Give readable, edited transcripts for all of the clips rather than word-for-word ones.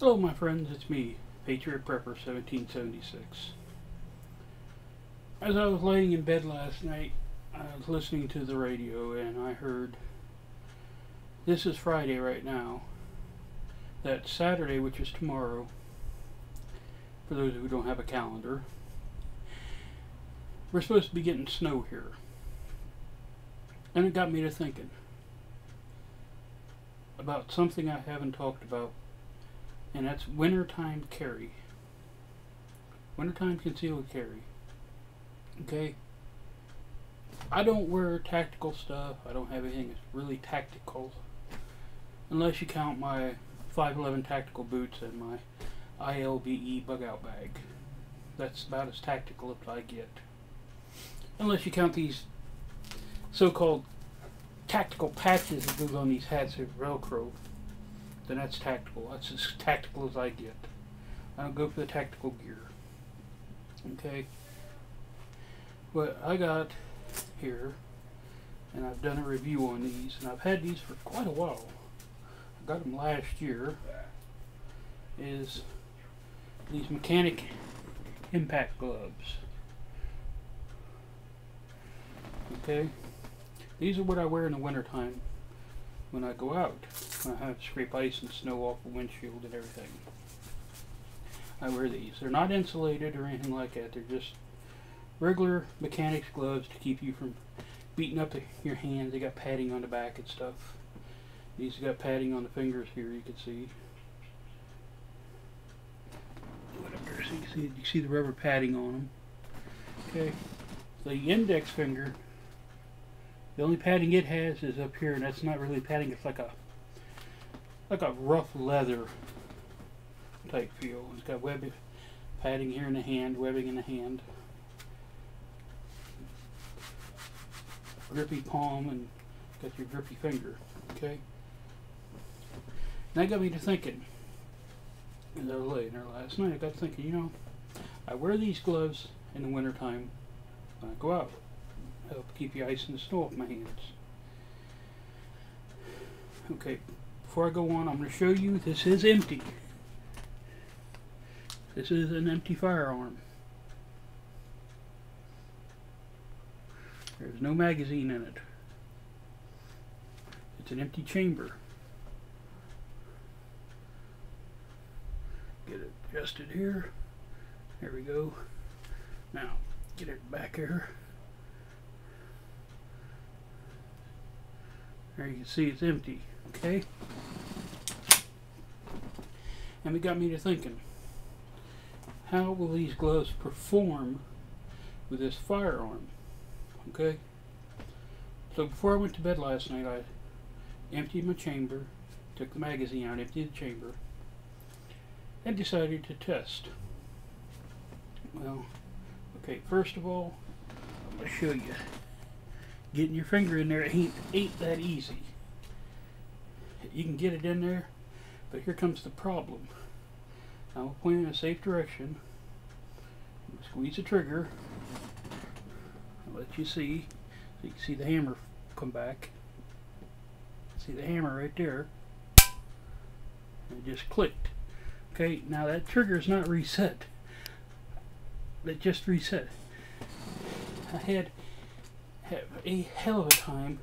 Hello my friends, it's me, Patriot Prepper 1776. As I was laying in bed last night, I was listening to the radio and I heard, this is Friday right now, that Saturday, which is tomorrow, for those who don't have a calendar, we're supposed to be getting snow here. And it got me to thinking about something I haven't talked about, and that's wintertime carry. Wintertime concealed carry. Okay? I don't wear tactical stuff. I don't have anything that's really tactical. Unless you count my 511 tactical boots and my ILBE bug out bag. That's about as tactical as I get. Unless you count these so-called tactical patches that goes on these hats with Velcro. Then that's tactical. That's as tactical as I get. I don't go for the tactical gear. Okay? What I got here, and I've done a review on these, and I've had these for quite a while. I got them last year, is these mechanic impact gloves. Okay? These are what I wear in the wintertime when I go out. When I have to scrape ice and snow off the windshield and everything. I wear these. They're not insulated or anything like that. They're just regular mechanics gloves to keep you from beating up your hands. They got padding on the back and stuff. These got padding on the fingers here, you can see. Whatever. So you see the rubber padding on them. Okay. The index finger, the only padding it has is up here, and that's not really padding. It's like a rough leather type feel. It's got padding here in the hand, webbing in the hand, grippy palm, and got your grippy finger. Okay. And that got me to thinking. As I was laying there last night, I got thinking, you know, I wear these gloves in the wintertime when I go out. Help keep the ice and the snow off my hands. Okay, before I go on, I'm going to show you this is empty. This is an empty firearm. There's no magazine in it. It's an empty chamber. Get it adjusted here. There we go. Now, get it back here. There you can see it's empty, okay? And it got me to thinking, how will these gloves perform with this firearm? Okay? So before I went to bed last night, I emptied my chamber, took the magazine out, emptied the chamber, and decided to test. Well, okay, first of all, I'm going to show you. Getting your finger in there ain't that easy. You can get it in there, but here comes the problem. I'll point in a safe direction. Squeeze the trigger. I'll let you see. So you can see the hammer come back. See the hammer right there. And it just clicked. Okay, now that trigger is not reset. It just reset. I have a hell of a time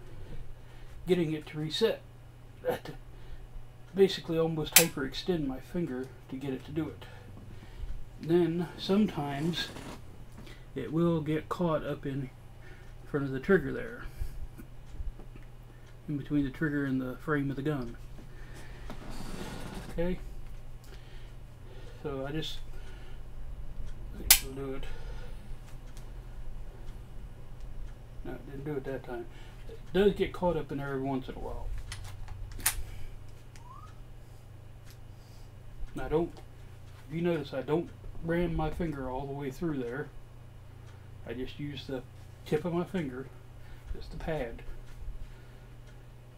getting it to reset. I had to basically almost hyperextend my finger to get it to do it. Then sometimes it will get caught up in front of the trigger there, in between the trigger and the frame of the gun. Okay, so I think we'll do it. No, it didn't do it that time. It does get caught up in there every once in a while. Now if you notice, I don't ram my finger all the way through there. I just use the tip of my finger, just the pad,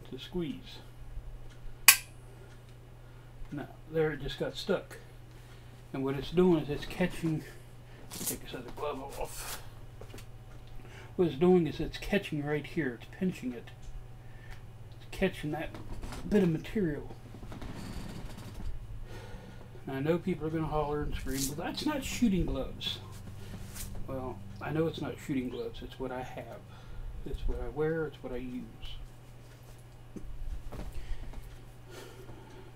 to squeeze. Now, there it just got stuck. And what it's doing is it's catching, take this other glove off. What it's doing is it's catching right here, it's pinching it. It's catching that bit of material. And I know people are going to holler and scream, well, that's not shooting gloves. Well, I know it's not shooting gloves. It's what I have. It's what I wear. It's what I use.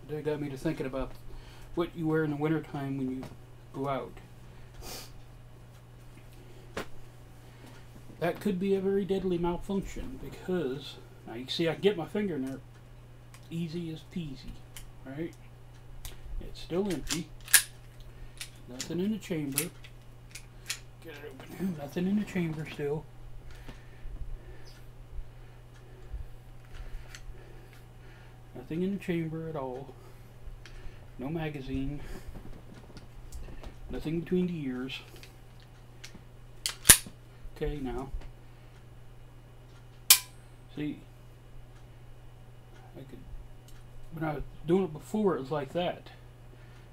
That got me to thinking about what you wear in the wintertime when you go out. That could be a very deadly malfunction because, now you see I can get my finger in there easy as peasy, right? It's still empty. Nothing in the chamber. Get it open here. Nothing in the chamber still. Nothing in the chamber at all. No magazine. Nothing between the ears. Okay, now. See, when I was doing it before, it was like that.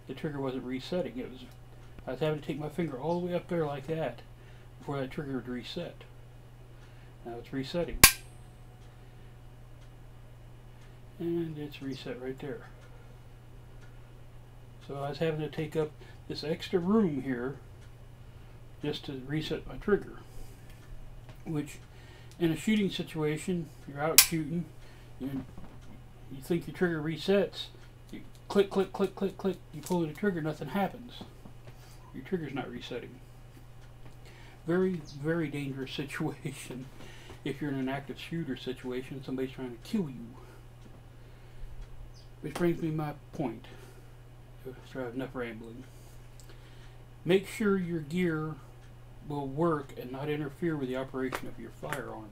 The trigger wasn't resetting. I was having to take my finger all the way up there like that before that trigger would reset. Now it's resetting. And it's reset right there. So I was having to take up this extra room here just to reset my trigger. Which, in a shooting situation, you're out shooting, you think your trigger resets, you click, click, click, click, click, you pull the trigger, nothing happens. Your trigger's not resetting. Very, very dangerous situation if you're in an active shooter situation, somebody's trying to kill you. Which brings me to my point. So I have enough rambling. Make sure your gear will work and not interfere with the operation of your firearm.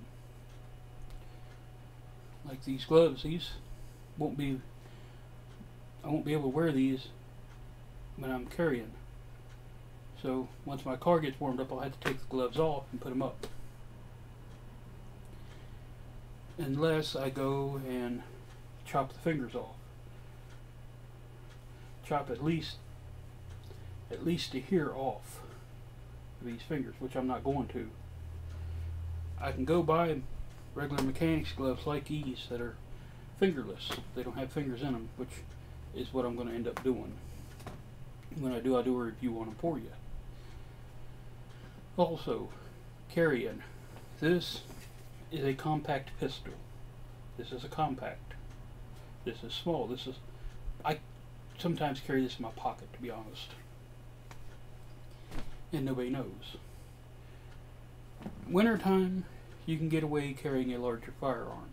Like these gloves, I won't be able to wear these when I'm carrying. So once my car gets warmed up, I'll have to take the gloves off and put them up. Unless I go and chop the fingers off. Chop at least to here off these fingers, which I'm not going to. I can go buy regular mechanics gloves like these that are fingerless. They don't have fingers in them, which is what I'm going to end up doing. When I do, I'll do a review on them for you. Also, carrying. This is a compact pistol. This is a compact. This is small. I sometimes carry this in my pocket, to be honest. And nobody knows. Wintertime, you can get away carrying a larger firearm,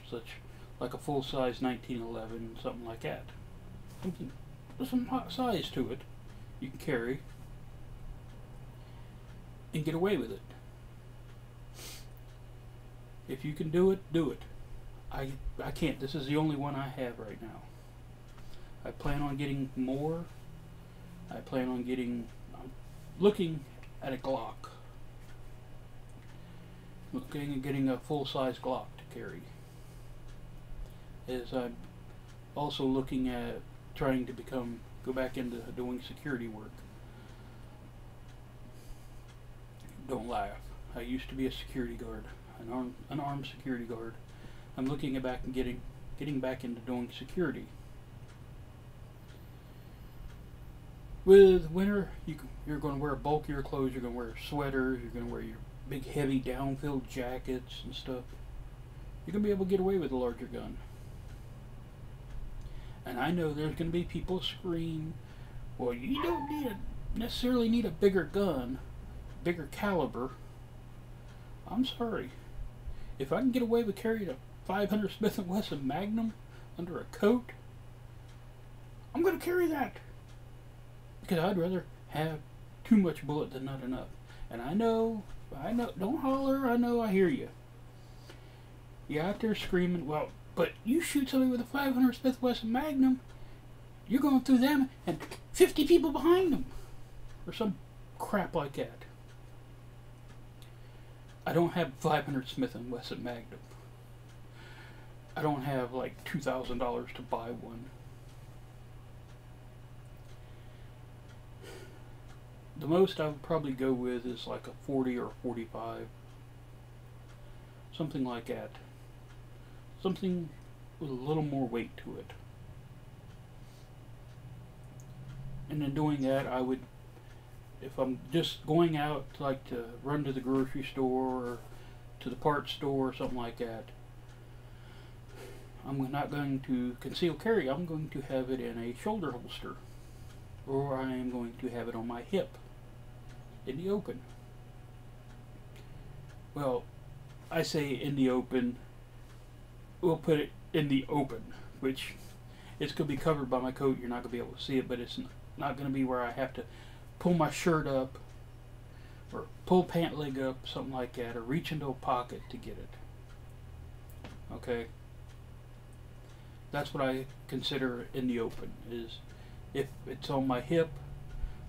such like a full-size 1911, something like that. Something with some hot size to it, you can carry and get away with it. If you can do it, do it. I can't. This is the only one I have right now. I plan on getting more. I plan on getting. I'm looking at a Glock. Looking at getting a full-size Glock to carry. As I'm also looking at trying to go back into doing security work. Don't laugh. I used to be a security guard, an armed security guard. I'm looking at back and getting back into doing security. With winter, you're going to wear bulkier clothes. You're going to wear sweaters. You're going to wear your big, heavy, down-filled jackets and stuff. You're going to be able to get away with a larger gun. And I know there's going to be people scream, well, you don't necessarily need a bigger gun, bigger caliber. I'm sorry. If I can get away with carrying a 500 Smith & Wesson Magnum under a coat, I'm going to carry that. Because I'd rather have too much bullet than not enough. And I know, don't holler, I hear you. You're out there screaming, well, but you shoot somebody with a 500 Smith & Wesson Magnum, you're going through them and 50 people behind them. Or some crap like that. I don't have 500 Smith & Wesson Magnum. I don't have like $2,000 to buy one. The most I would probably go with is like a 40 or 45. Something like that. Something with a little more weight to it. And in doing that, I would, if I'm just going out, like to run to the grocery store or to the parts store or something like that, I'm not going to conceal carry. I'm going to have it in a shoulder holster, or I am going to have it on my hip in the open. Well, I say in the open, we'll put it in the open, which it's going to be covered by my coat. You're not going to be able to see it, but it's not going to be where I have to pull my shirt up or pull pant leg up, something like that, or reach into a pocket to get it. Okay? That's what I consider in the open, is if it's on my hip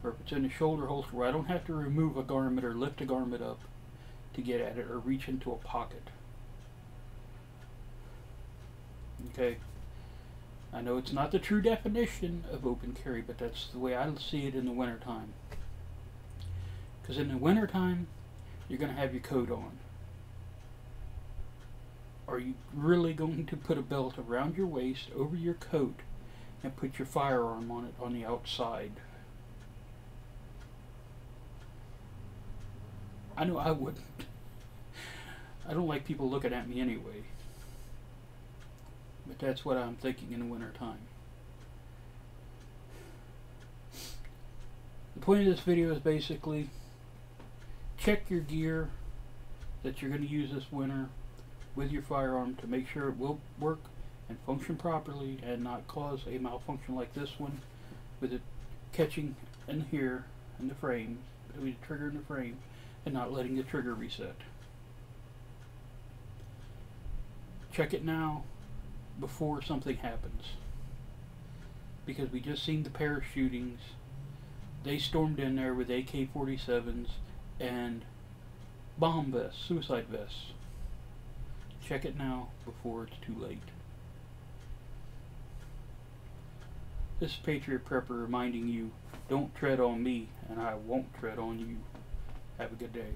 or if it's in the shoulder holster where I don't have to remove a garment or lift a garment up to get at it or reach into a pocket. Okay? I know it's not the true definition of open carry, but that's the way I see it in the wintertime. Because in the wintertime, you're going to have your coat on. Are you really going to put a belt around your waist, over your coat, and put your firearm on it on the outside? I know I wouldn't. I don't like people looking at me anyway. But that's what I'm thinking in the wintertime. The point of this video is basically check your gear that you're going to use this winter with your firearm to make sure it will work and function properly and not cause a malfunction like this one with it catching in here in the frame, with the trigger in the frame, and not letting the trigger reset. Check it now before something happens, because we just seen the pair of shootings. They stormed in there with AK-47s and bomb vests, suicide vests. Check it now before it's too late. This is Patriot Prepper reminding you, don't tread on me and I won't tread on you. Have a good day.